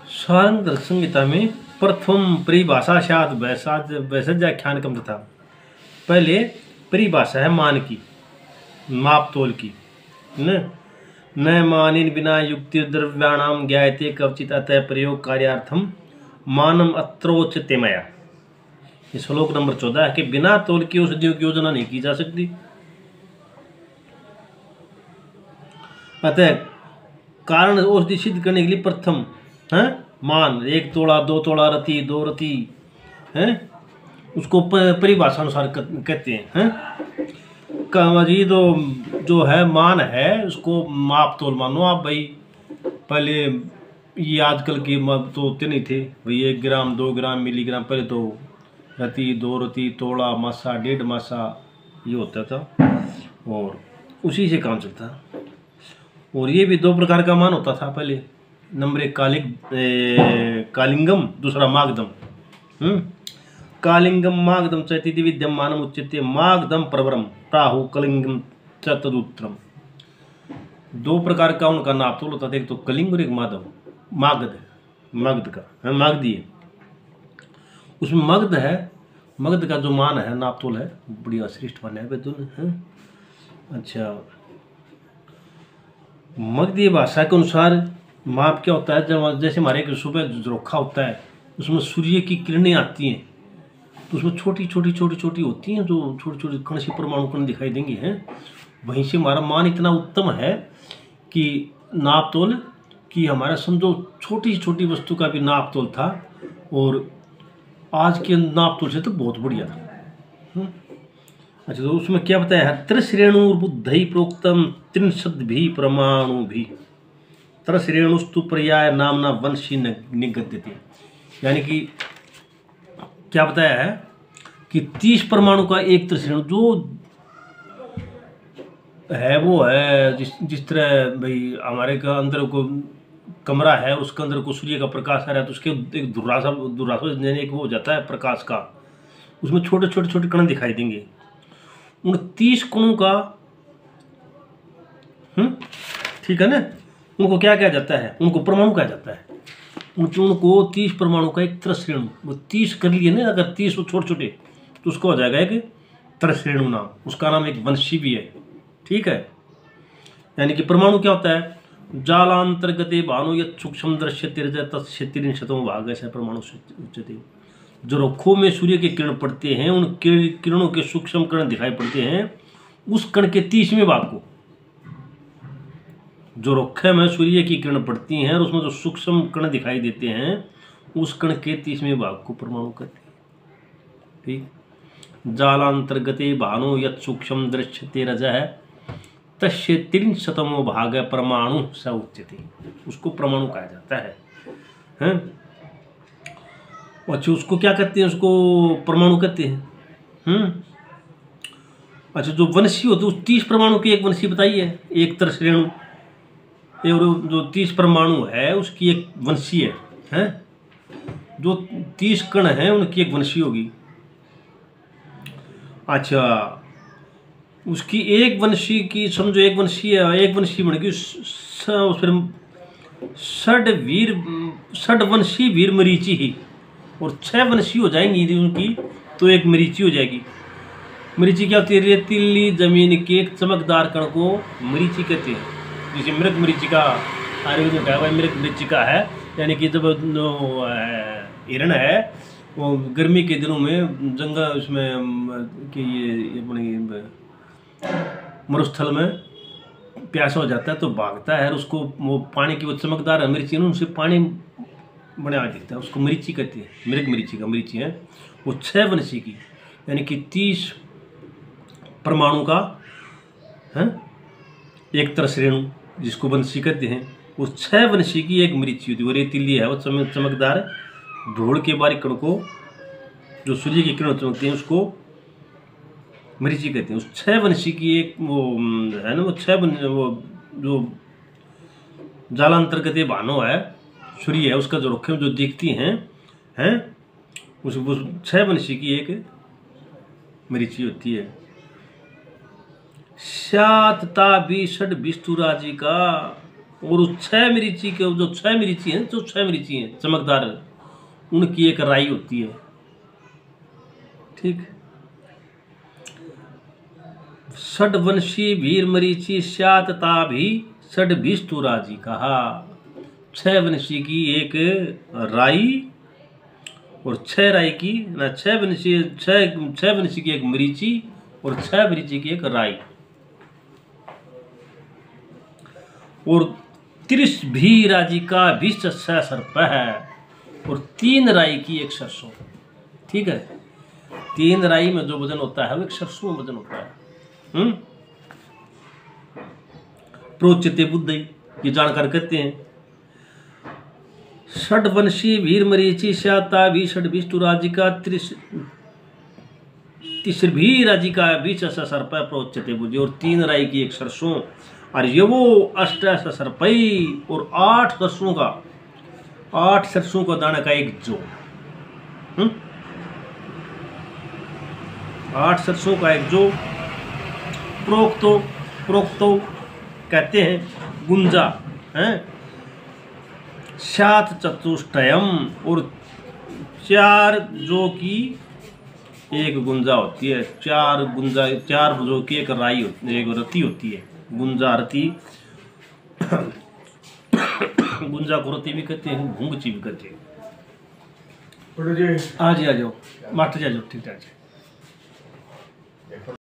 शारंग संहिता में प्रथम परिभाषा शायद वैसज्ञाख्यान कम था। पहले परिभाषा है मान की, माप तोल की, न मानेन बिना युक्ति द्रव्याणाम ज्ञायते कवचित अतः प्रयोग कार्यार्थम मानम अत्रोच्यते मया। ये श्लोक नंबर 14 है कि बिना तोल की औषधियों की योजना नहीं की जा सकती। अतः कारण औषधि सिद्ध करने के लिए प्रथम है मान, 1 तोड़ा 2 तोड़ा रति 2 रति है, उसको परिभाषा अनुसार कहते हैं। जी तो जो है मान है उसको माप तोल मानो आप भाई। पहले ये आजकल की माप तो होते नहीं थे भाई, 1 ग्राम 2 ग्राम मिलीग्राम, पहले तो रति 2 रति तोड़ा मासा 1.5 मासा ये होता था और उसी से काम चलता। और ये भी 2 प्रकार का मान होता था पहले। नंबर 1 कालिंगम, दूसरा मागधम। कालिंगम मागधम चैति विद्यम मानम उच्यते मागधम प्रवरम प्राहु कलिंगम च तदुत्तरम। 2 प्रकार का उनका नापतोल होता था, एक तो कलिंग और एक मगध का मागधी है। उसमें मगध है, मगध का जो मान है नापतोल है बढ़िया श्रेष्ठ मान है। अच्छा, मगधी भाषा के अनुसार माप क्या होता है, जब जैसे हमारे एक सुबह जोखा होता है उसमें सूर्य की किरणें आती हैं तो उसमें छोटी छोटी होती हैं, जो छोटी कण सी परमाणु कण दिखाई देंगे हैं। वहीं से हमारा मान इतना उत्तम है कि नाप तोल कि हमारा समझो छोटी वस्तु का भी नाप तोल था और आज के नाप तोल से तो बहुत बढ़िया था। अच्छा, तो उसमें क्या बताया है, त्रिश्रेणु बुद्धि प्रोक्तम 63 भी परमाणु भी त्रिश्रेणुस्तु पर्याय नामना वंशी निगद्यते। यानी कि क्या बताया है कि 30 परमाणु का एक त्रिश्रेणु जो है वो है जिस तरह भाई हमारे का अंदर को कमरा है, उसके अंदर को सूर्य का प्रकाश आ रहा है तो उसके एक दुर्रासा एक वो हो जाता है प्रकाश का, उसमें छोटे कण दिखाई देंगे। उन 30 कणों का ठीक है ना, उनको क्या कहा जाता है, उनको परमाणु कहा जाता है। उनको 30 परमाणु का एक त्रिश्रेणु, वो 30 कर लिए ना, अगर 30 छोटे तो उसको हो जाएगा एक त्रिश्रेणु नाम, उसका नाम एक वंशी भी है। ठीक है, यानी कि परमाणु क्या होता है, जालांतर्गते भानु यत् सूक्ष्म दृश्यते तस्य 3 भाग ऐसा परमाणु उच्यते। जो रोखों में सूर्य के किरण पड़ते हैं उन किरणों के सूक्ष्म कण दिखाई पड़ते हैं, उस कण के 30वें भाग को, जो रोखे में सूर्य की किरण पड़ती हैं और उसमें जो सूक्ष्म कण दिखाई देते हैं उस कण के 30वें भाग को परमाणु कहते हैं। ठीक, जालांतर्गते भानु यत् सूक्ष्म दृश्यते रजः तस्य 300 भाग परमाणु स उच्यते, उसको परमाणु कहा जाता है। अच्छा, उसको क्या कहते हैं, उसको परमाणु कहते हैं। अच्छा, जो वंशी होती है उस 30 परमाणु की एक वंशी बताइए, एक त्रिश्रेणु और जो 30 परमाणु है उसकी एक वंशी है। जो 30 कण हैं उनकी एक वंशी होगी। अच्छा, उसकी एक वंशी की समझो, एक वंशी है, एक वंशी बनेगी षड वंशी वीर मरीची ही, और 6 वंशी हो जाएंगी यदि उनकी तो एक मरीची हो जाएगी। मरीची क्या होती है, रेतीली जमीन के एक चमकदार कण को मरीची कहते हैं। जैसे मृग मरीचिका आयुर्वेद में कहा हुआ मृग मरीचिका है, यानी कि जब हिरण है वो गर्मी के दिनों में जंगल उसमें कि ये अपने मरुस्थल में प्यासा हो जाता है तो भागता है और उसको वो पानी की वो चमकदार मिर्ची उनसे पानी बना देता है, उसको मरीची कहते हैं। मृग मरीचिका मरीची है वो 6 वंशी की, यानी कि 30 परमाणु का है एक त्रिश्रेणु जिसको वंशी कहते हैं, वो 6 वंशी की एक मरीची होती है। वो रेतीली है, वो चमकदार ढोल के बारीक कण को जो सूर्य की किरण चमकती हैं उसको मरीची कहते हैं। उस 6 वंशी की एक वो है ना, वो 6 वो जो जालांतर्गत भानु है, सूर्य है, उसका जो रुख में जो दिखती हैं उस 6 वंशी की एक मरीची होती है। स्यात्ता 20 विस्तुराजी का और उस 6 मिर्ची के जो 6 मिर्ची हैं, जो 6 मिर्ची हैं चमकदार, उनकी एक राई होती है। ठीक। षडवंशी वीर मरीची श्यातता भी षडभिष्टु राजी कहा। 6 वंशी की एक राई और 6 राई की ना 6 वंशी की एक मरीची और 6 मरीची की एक राई और 30 भी राजी का 20 सर्प है और 3 राई की एक सरसों। ठीक है, 3 राई में जो वजन होता है वो एक सरसों में वजन होता है। प्रोच्यते बुद्धि, ये जानकार कहते हैं। षडवंशी वीर मरीची श्याता भी षडभिष्टु राजिका तिसभी राजिका 20 सर्प प्रोच्यते बुद्धि और 3 राई की एक सरसों और ये वो 8 सरपई और 8 सरसों का दाना का एक जो 8 सरसों का एक जो प्रोक्तो कहते हैं गुंजा है। सात चतुष्टयम और 4 जो की एक गुंजा होती है, 4 जो की एक राई एक रति होती है। गुंजा रति गुंजा को रति भी कहते हैं, घुंगची भी कहते हैं। आ जाओ मास्टर जी, आ जाओ, ठीक है।